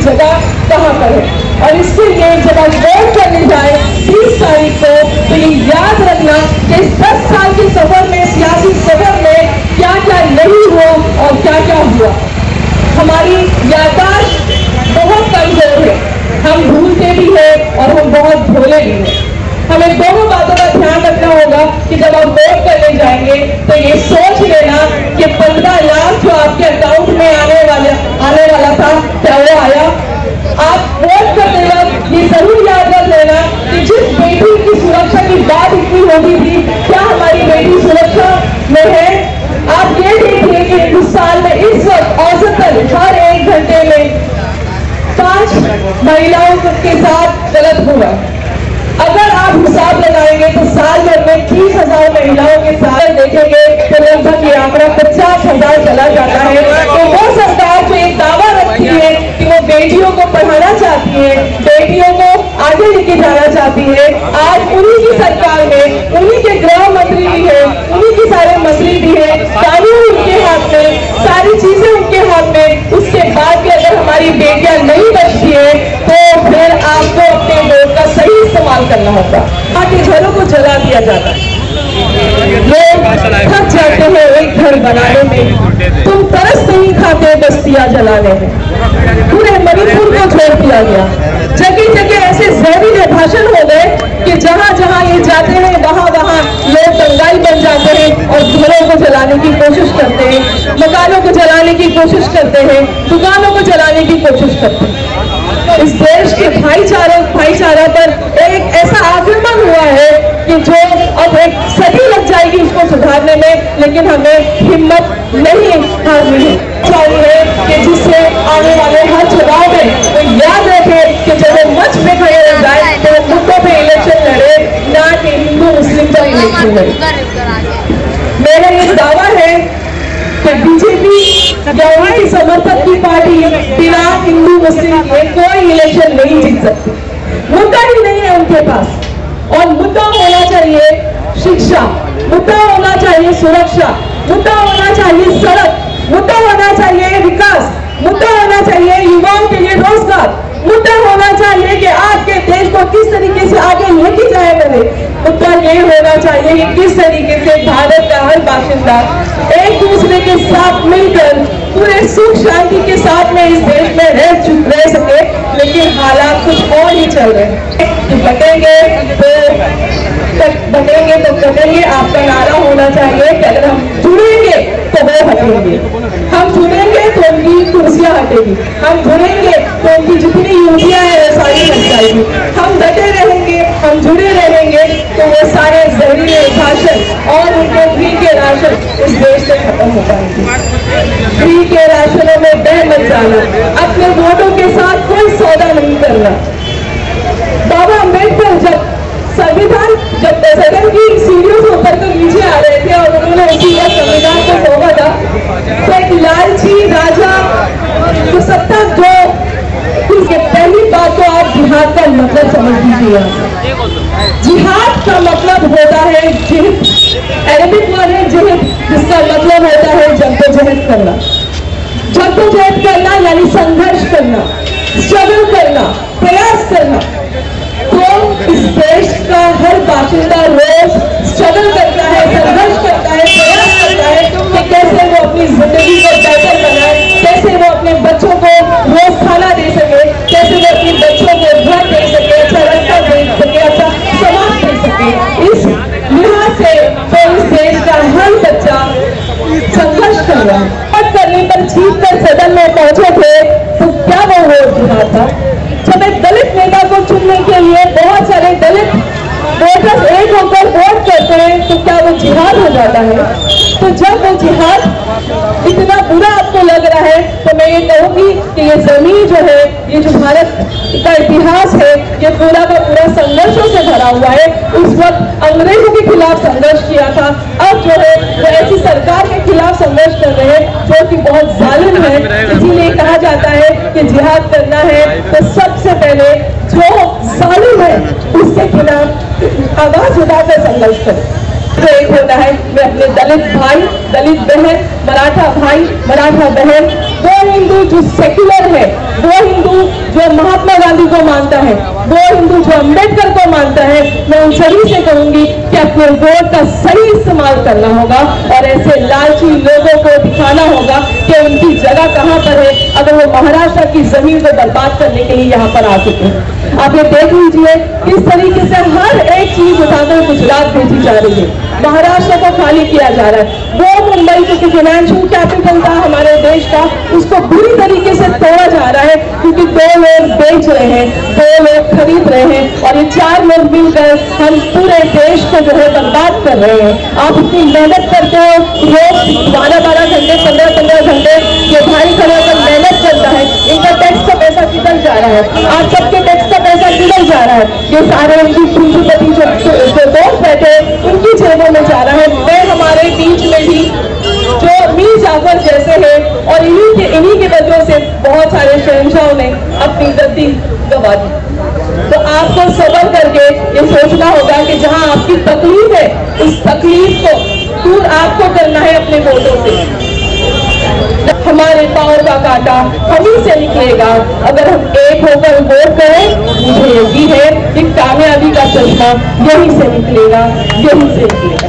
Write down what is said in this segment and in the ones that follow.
जगह कहाँ पर है। और इसके लिए जब आप वोट करने जाए 30 तारीख को, तो ये याद रखना कि इस 10 साल के सफर में, सियासी सफर में क्या क्या नहीं हुआ और क्या क्या हुआ। हमारी याददाश्त बहुत कमजोर है, हम भूलते भी हैं और हम बहुत भोले भी हैं। हमें दोनों बातों का ध्यान रखना होगा कि जब आप वोट करने जाएंगे तो ये सोच लेना कि 15 लाख जो आपके अकाउंट में आने वाला था, क्या वो आया? आप वोट करते वक्त ये जरूर याद रख लेना कि जिस बेटी की सुरक्षा की बात इतनी होती थी, क्या हमारी बेटी सुरक्षा में है? आप ये देखिए कि हिंदुस्तान में इस वक्त औसतन हर 1 घंटे में 5 महिलाओं के साथ गलत हुआ। अगर आप हिसाब लगाएंगे तो साल भर में 30,000 महिलाओं के साथ देखेंगे तो लगभग ये आंकड़ा 50,000 चला जाता है। तो वो सरकार जो एक दावा रखती है कि वो बेटियों को पढ़ाना चाहती है, बेटियों को आगे लेके जाना चाहती है, आज उन्हीं की सरकार में उन्हीं के गृह मंत्री भी है, उन्हीं के सारे मंत्री भी है, कानून उनके हाथ में, सारी चीजें उनके हाथ में। उसके बाद भी अगर हमारी बेटियां नहीं बचती है तो फिर आपको अपने वोट का सही इस्तेमाल करना होगा। आगे घरों को जला दिया जाता है, लोग थक जाते हैं एक घर बनाने में, तुम तरस नहीं खाते बस्तियां जलाने में। पूरे मणिपुर को छोड़ दिया गया, जगह जगह ऐसे जहरीले भाषण हो गए कि जहां जहां ये जाते हैं वहां वहां लोग दंगाई बन जाते हैं और घरों को जलाने की कोशिश करते हैं, मकानों को जलाने की कोशिश करते हैं, दुकानों को जलाने की कोशिश करते हैं। इस देश के भाईचारा पर एक ऐसा आक्रमण हुआ है कि जो अब एक सदी लग जाएगी उसको सुधारने में, लेकिन हमें हिम्मत नहीं हारनी चाहिए कि जिससे आने वाले हर चुनाव में वो याद रखे कि जब वो मंच पे खड़े हो जाए तो वो मुद्दों पे इलेक्शन लड़े, ना कि हिंदू मुस्लिम पर इलेक्शन लड़े। मेरा ये दावा है कि बीजेपी या उनकी समर्थक की पार्टी बिना हिंदू मुस्लिम के कोई इलेक्शन नहीं जीत सकती। मुद्दा ही नहीं है उनके पास, और मुद्दा होना चाहिए शिक्षा, मुद्दा होना चाहिए सुरक्षा, मुद्दा होना चाहिए सड़क, मुद्दा होना चाहिए विकास, मुद्दा होना चाहिए युवाओं के लिए रोजगार, मुद्दा होना चाहिए कि आपके देश को किस तरीके से आगे लेके जाए बने। मुद्दा ये होना चाहिए कि किस तरीके से भारत का हर बाशिंदा एक दूसरे के साथ मिलकर पूरे सुख शांति के साथ में इस देश में रह सके, लेकिन हालात कुछ और ही चल रहे हैं। बटेंगे तो कटेंगे, आपका नारा होना चाहिए कि अगर हम जुड़ेंगे तो वो हटेंगे, हम जुड़ेंगे तो उनकी कुर्सियां हटेगी, हम जुड़ेंगे तो उनकी जितनी यूनियां हैं वो सारी हट जाएगी, हम डटे रहेंगे, हम जुड़े रहेंगे तो वो सारे जहरीले भाषण और उनके फ्री के राशन इस देश से खत्म हो पाएंगे। फ्री के राशनों में बह मत जाना, अपने वोटों के साथ कोई सौदा नहीं करना। बाबा अम्बेडकर जब सदन की सीढ़ियों से उतर कर नीचे आ रहे थे और उन्होंने उसी संविधान को तोड़ा था, तो एक लालची राजा जो सत्ता जो उसके पहली बात तो आप जिहाद का मतलब समझ लीजिए। जिहाद का मतलब होता है जिहद, अरबिक वर्ड है जिहद, जिसका मतलब होता है जद्दोजहद करना। जद्दोजहद करना यानी संघर्ष करना, स्ट्रगल करना, प्रयास करना। तो इस देश का हर बाशिंदा रोज स्ट्रगल करता है, संघर्ष करता है, प्रयास करता है कि कैसे वो अपनी जिंदगी को बेहतर बनाए, कैसे वो अपने बच्चों को रोज खाना दे सके, कैसे वो अपने बच्चों को घर दे सके, अच्छा रास्ता दे सके, अच्छा समाज दे सके। इस लिहाज से तो इस देश का हर बच्चा संघर्ष कर रहा है। वोट करने पर जीत कर सदन में पहुंचे थे तो क्या वो वोट जिहाद था? जब एक दलित नेता को चुनने के लिए बहुत सारे दलित वोटर्स एक होकर वोट करते हैं तो क्या वो जिहाद हो जाता है? तो जब वो जिहाद इतना बुरा आपको लग रहा है तो मैं ये कहूंगी कि ये जमीन जो है, ये जो भारत का इतिहास है, ये पूरा का पूरा संघर्षों से भरा हुआ है। उस वक्त अंग्रेजों के खिलाफ संघर्ष किया था, अब जो है वो ऐसी सरकार के खिलाफ संघर्ष कर रहे हैं जो कि बहुत जालिम है। इसीलिए कहा जाता है कि जिहाद करना है तो सबसे पहले जो जालिम है उसके खिलाफ आवाज उठाकर संघर्ष करें। तो एक होता है, मैं अपने दलित भाई, दलित बहन, मराठा भाई, मराठा बहन, वो हिंदू जो सेक्युलर है, वो हिंदू जो महात्मा गांधी को मानता है, वो हिंदू जो अंबेडकर को मानता है, मैं उन सभी से कहूंगी कि अपने वोट का सही इस्तेमाल करना होगा और ऐसे लालची लोगों को दिखाना होगा कि उनकी जगह कहां पर है, अगर वो महाराष्ट्र की जमीन को बर्बाद करने के लिए यहाँ पर आ चुके हैं। आप ये देख लीजिए किस तरीके से हर एक चीज उठाकर गुजरात भेजी जा रही है, महाराष्ट्र को खाली किया जा रहा है। वो मुंबई जो कि फाइनेंशियल कैपिटल था हमारे देश का, उसको बुरी तरीके से तोड़ा जा रहा है क्योंकि 2 लोग बेच रहे हैं, 2 लोग खरीद रहे हैं और ये 4 लोग मिलकर हम पूरे देश को जो है बर्बाद कर रहे हैं। आप इतनी मेहनत करते हो, रोज 12-12 घंटे, 15-15 घंटे, ये भाई खड़ा कर मेहनत करता है, इनका टैक्स का पैसा किधर जा रहा है? आप सबके टैक्स का पैसा किधर जा रहा है? ये सारे उनकी पूंजीपति जो दोस्त बैठे उनकी जेबों में जा रहा है। मैं हमारे बीच में भी जो मीर जाफर जैसे हैं और इन्हीं की वजह से बहुत सारे शहंशाहों ने अपनी गद्दी गंवा दी। तो आपको सब्र करके ये सोचना होगा कि जहां आपकी तकलीफ है, उस तकलीफ को दूर आपको करना है अपने वोटों से। हमारे पावर का कांटा हम ही से निकलेगा अगर हम एक होकर वोट करें। मुझे यकीन है कि कामयाबी का चश्मा यहीं से निकलेगा, यहीं से निकलेगा।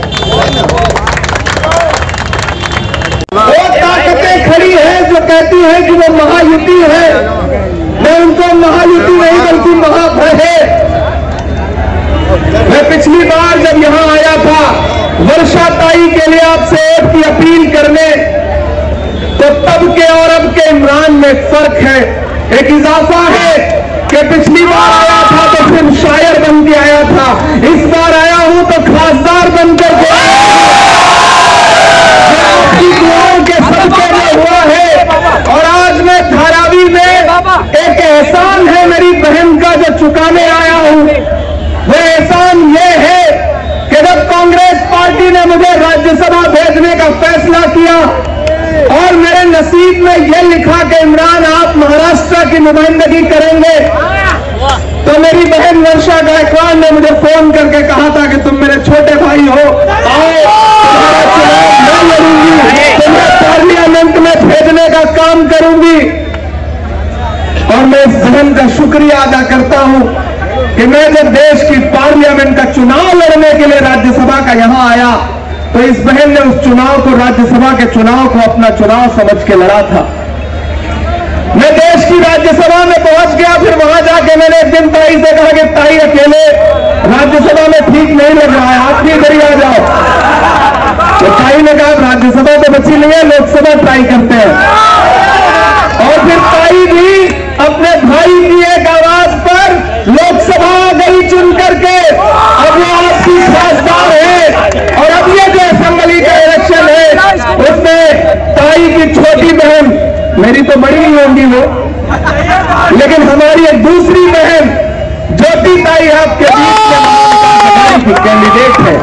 वो ताकतें खड़ी हैं जो कहती हैं कि वो महायुति है, मैं उनको महायुति नहीं बल्कि महाभय है। मैं पिछली बार जब यहां आया था वर्षा ताई के लिए आपसे वोट की अपील करने, तो तब के और अब के इमरान में फर्क है, एक इजाफा है कि पिछली बार आया था तो सिर्फ शायर बन के आया था, इस बार आया हूं तो खासदार बनकर के आपकी दुआओं के सदके में हुआ है। और आज मैं धारावी में एक एहसान है मेरी बहन का जो चुकाने आया हूं। वो एहसान ये है कि जब कांग्रेस पार्टी ने मुझे राज्यसभा भेजने का फैसला किया और मेरे नसीब में यह लिखा कि इमरान आप महाराष्ट्र की नुमाइंदगी करेंगे, तो मेरी बहन वर्षा गायकवाड़ ने मुझे फोन करके कहा था कि तुम मेरे छोटे भाई हो, आओ तुम्हारा चुनाव मैं लड़ूंगी, तुम्हें पार्लियामेंट में भेजने का काम करूंगी। और मैं इस बहन का शुक्रिया अदा करता हूं कि मैं जब देश की पार्लियामेंट का चुनाव लड़ने के लिए राज्यसभा का यहां आया तो इस बहन ने उस चुनाव को, राज्यसभा के चुनाव को अपना चुनाव समझ के लड़ा था। मैं देश की राज्यसभा में पहुंच गया, फिर वहां जाके मैंने एक दिन ताई से कहा कि ताई अकेले राज्यसभा में ठीक नहीं लग रहा है, आप भी इधर ही आ जाओ। तो ताई ने कहा राज्यसभा तो बची नहीं है, लोकसभा ट्राई करते हैं। और फिर ताई भी अपने भाई की एक आवाज पर लोकसभा गई चुन करके, अब वो आपकी खासदार है। और अब ये जो असेंबली का इलेक्शन है उसमें ताई की छोटी बहन, मेरी तो बड़ी नहीं होंगी वो, लेकिन हमारी एक दूसरी बहन ज्योति ताई आपके बीच में कैंडिडेट है।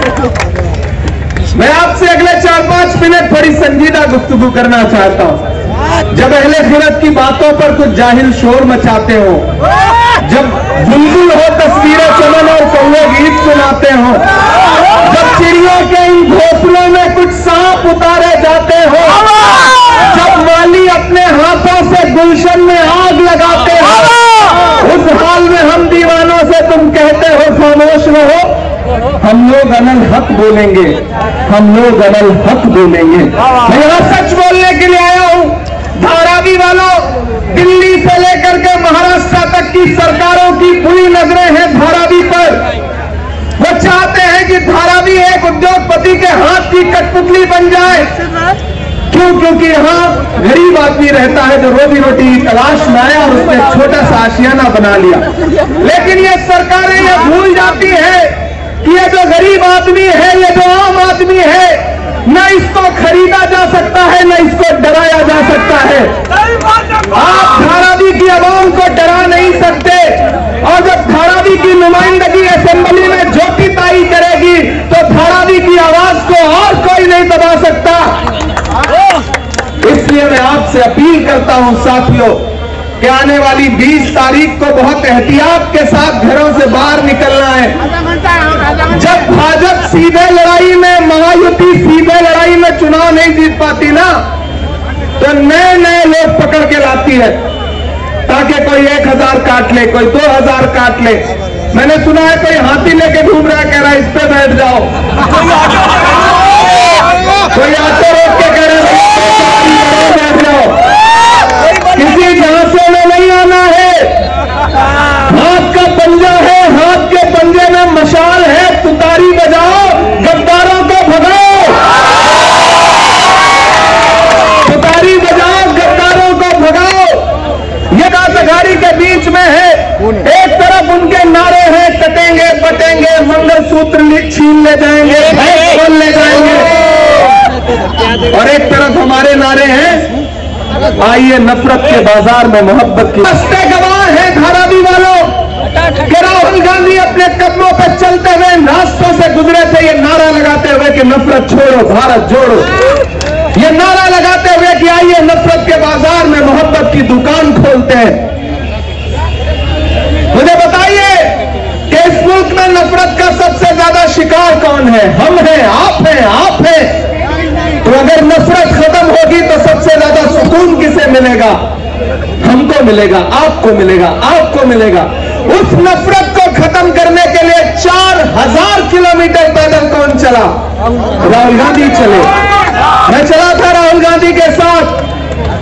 मैं आपसे अगले 4-5 मिनट थोड़ी संजीदा गुफ्तगू करना चाहता हूं। जब अहले खिलत की बातों पर कुछ जाहिल शोर मचाते हो, जब बुलबुल हो तस्वीरें चमन और कौवे गीत सुनाते हो, जब चिड़ियों के इन घोंसलों में कुछ सांप उतारे जाते हो, जब माली अपने हाथों से गुलशन में आग लगाते हो, उस हाल में हम दीवानों से तुम कहते हो खामोश रहो। हम लोग अनल हक बोलेंगे, हम लोग अनल हक बोलेंगे। मैं यहां सच बोलने के लिए आया हूं। धारावी वालों, दिल्ली से लेकर के महाराष्ट्र तक की सरकारों की पूरी नजरें हैं धारावी पर। वो चाहते हैं कि धारावी एक उद्योगपति के हाथ की कठपुतली बन जाए। क्यों? क्योंकि यहाँ गरीब आदमी रहता है जो रोजी रोटी की तलाश में आया और उसने छोटा सा आशियाना बना लिया। लेकिन ये सरकारें ये भूल जाती है कि ये जो गरीब आदमी है, ये जो आम आदमी है, न इसको खरीदा जा सकता है, न इसको डराया जा सकता है। आप धारावी की आवाम को डरा नहीं सकते। और जब धारावी की नुमाइंदगी असेंबली में ज्योति ताई करेगी तो धारावी की आवाज को और कोई नहीं दबा सकता। इसलिए मैं आपसे अपील करता हूं साथियों कि आने वाली 20 तारीख को बहुत एहतियात के साथ घरों से बाहर निकलना है। जब भाजपा सीधे लड़ाई में, महायुति सीधे लड़ाई में चुनाव नहीं जीत पाती ना, तो नए नए लोग पकड़ के लाती है, ताकि कोई 1000 काट ले, कोई 2000 काट ले। मैंने सुना है कोई हाथी लेके घूम रहा है, कह रहा है इस पे बैठ जाओ। कोई ऑटो रोक के कह रहा है बैठ जाओ। किसी झांसे में नहीं आना है। हाथ का पंजा है, हाथ के पंजे में मशाल है, तुतारी बजाओ, गद्दारों को भगाओ। तुतारी बजाओ, गद्दारों को भगाओ। ये गाड़ी के बीच में है। एक तरफ उनके नारे हैं, कटेंगे बटेंगे, मंगलसूत्र छीन ले जाएंगे, भैंस खोल ले जाएंगे, और एक तरफ हमारे नारे हैं, आइए नफरत के बाजार में मोहब्बत की। रास्ते गवाह है धारावी वालों कि राहुल गांधी अपने कदमों पर चलते हुए रास्तों से गुजरे थे, ये नारा लगाते हुए कि नफरत छोड़ो भारत जोड़ो, ये नारा लगाते हुए कि आइए नफरत के बाजार में मोहब्बत की दुकान खोलते हैं। मुझे बताइए कि इस मुल्क में नफरत का सबसे ज्यादा शिकार कौन है? हम हैं, आप हैं, आप हैं। तो अगर नफरत खत्म होगी तो सबसे ज्यादा सुकून किसे मिलेगा? हमको मिलेगा, आपको मिलेगा, आपको मिलेगा। उस नफरत को खत्म करने के लिए 4000 किलोमीटर पैदल कौन चला? राहुल गांधी चले। मैं चला था राहुल गांधी के साथ।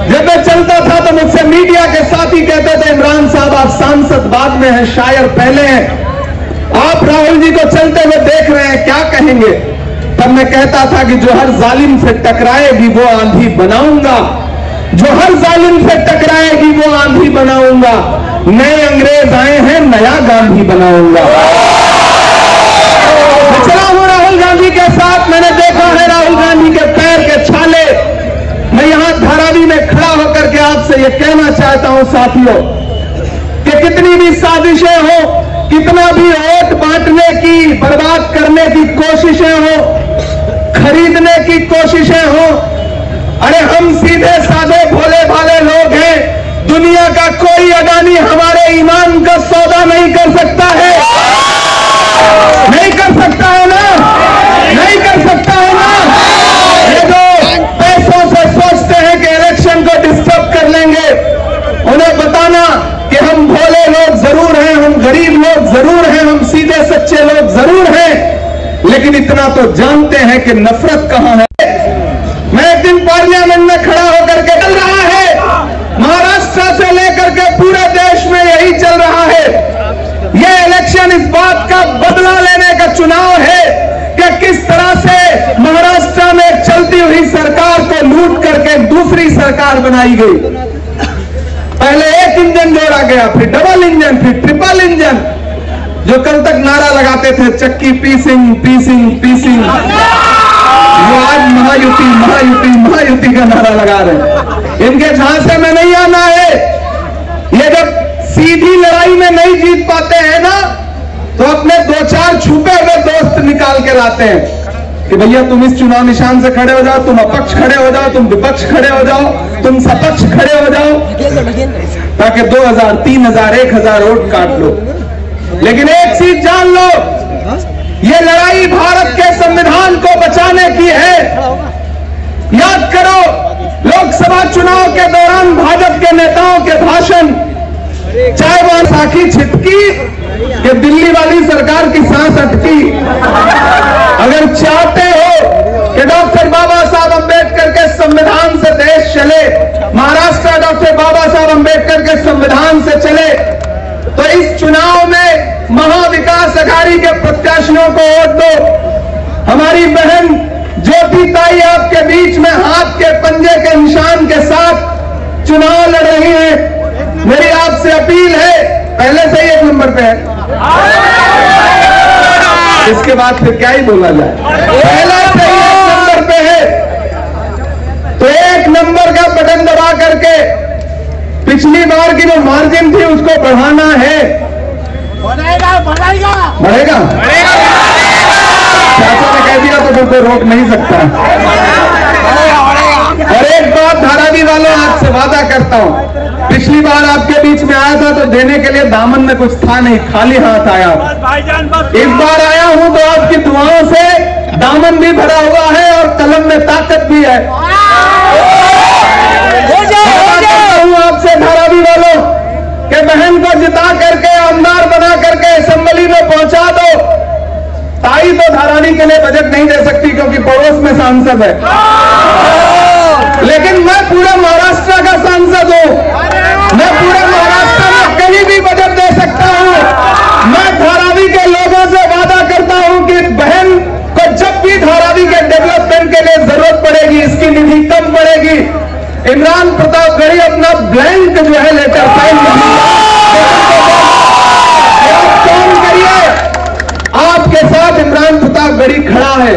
जब मैं चलता था तो मुझसे मीडिया के साथी कहते थे, इमरान साहब आप सांसद बाद में हैं, शायर पहले हैं, आप राहुल जी को चलते हुए देख रहे हैं, क्या कहेंगे? तब मैं कहता था कि जो हर जालिम से टकराएगी वो आंधी बनाऊंगा, जो हर जालिम से टकराएगी वो आंधी बनाऊंगा। नए अंग्रेज आए हैं, नया गांधी बनाऊंगा। मैं चला हूं राहुल गांधी के साथ, मैंने देखा है राहुल गांधी के पैर के छाले। मैं यहां धारावी में खड़ा होकर के आपसे यह कहना चाहता हूं साथियों कि कितनी भी साजिशें हो, कितना भी वोट बांटने की, बर्बाद करने की कोशिशें हो, खरीदने की कोशिशें हो, अरे हम सीधे साधे भोले भाले लोग हैं। दुनिया का कोई अडानी हमारे ईमान का सौदा नहीं कर सकता है, नहीं कर सकता है ना, नहीं कर सकता है ना। ये जो पैसों से सोचते हैं कि इलेक्शन को डिस्टर्ब कर लेंगे, उन्हें बताना कि हम भोले लोग जरूर हैं, हम गरीब लोग जरूर हैं, हम सीधे सच्चे लोग जरूर हैं, लेकिन इतना तो जानते हैं कि नफरत कहां है। मैं एक दिन पार्लियामेंट में खड़ा होकर के चल रहा है, महाराष्ट्र से लेकर के पूरे देश में यही चल रहा है। यह इलेक्शन इस बात का बदला लेने का चुनाव है कि किस तरह से महाराष्ट्र में चलती हुई सरकार को लूट करके दूसरी सरकार बनाई गई। पहले एक इंजन जोड़ा गया, फिर डबल इंजन, फिर ट्रिपल इंजन। जो कल तक नारा लगाते थे चक्की पीसिंग पीसिंग पीसिंग, वो आज महायुति महायुति महायुति का नारा लगा रहे। इनके झांसे में नहीं आना है। ये जब सीधी लड़ाई में नहीं जीत पाते हैं ना, तो अपने 2-4 छुपे हुए दोस्त निकाल के लाते हैं कि भैया तुम इस चुनाव निशान से खड़े हो जाओ, तुम अपक्ष खड़े हो जाओ, तुम विपक्ष खड़े हो जाओ, तुम सपक्ष खड़े हो जाओ, ताकि 2000, 3000, 1000 वोट काट लो। लेकिन एक चीज जान लो, ये लड़ाई भारत के संविधान को बचाने की है। याद करो, लोकसभा चुनाव के दौरान भाजपा के नेताओं के भाषण, चाहे वह साखी छिटकी कि दिल्ली वाली सरकार की सांस अटकी। अगर चाहते हो कि डॉक्टर बाबा साहब अंबेडकर के संविधान से देश चले, महाराष्ट्र डॉक्टर बाबा साहब अंबेडकर के संविधान से चले, तो इस चुनाव में महाविकास अघाड़ी के प्रत्याशियों को वोट दो। हमारी बहन ज्योति ताई आपके बीच में हाथ के पंजे के निशान के साथ चुनाव लड़ रही है। मेरी आपसे अपील है, पहले से ही 1 नंबर पे है, इसके बाद फिर क्या ही बोला जाए, पहले से ही 1 नंबर पे है, तो 1 नंबर का बटन दबा करके पिछली बार की जो मार्जिन थी उसको बढ़ाना है। बढ़ेगा बढ़ेगा बढ़ेगा, चाचा ने कह दिया तो फिर कोई रोक नहीं सकता। और एक बात धारा धारावी वालों आज से वादा करता हूं, पिछली बार आपके बीच में आया था तो देने के लिए दामन में कुछ था नहीं, खाली हाथ आया। इस बार आया हूं तो आपकी दुआओं से दामन भी भरा हुआ है और कलम में ताकत भी है। आपसे धारावी वालों के बहन को जिता करके आमदार बना करके असेंबली में पहुंचा दो। ताई तो धारावी के लिए बजट नहीं दे सकती क्योंकि पड़ोस में सांसद है, लेकिन मैं पूरे महाराष्ट्र का सांसद हूं, मैं पूरे महाराष्ट्र में कहीं भी बजट दे सकता हूं। मैं धारावी के लोगों से वादा करता हूं कि बहन को जब भी धारावी के डेवलपमेंट के लिए जरूरत पड़ेगी, इसकी निधि कम पड़ेगी, इमरान प्रतापगढ़ी अपना ब्लैंक जो है लेटर साइन आप कौन करिए, आपके साथ इमरान प्रतापगढ़ी खड़ा है।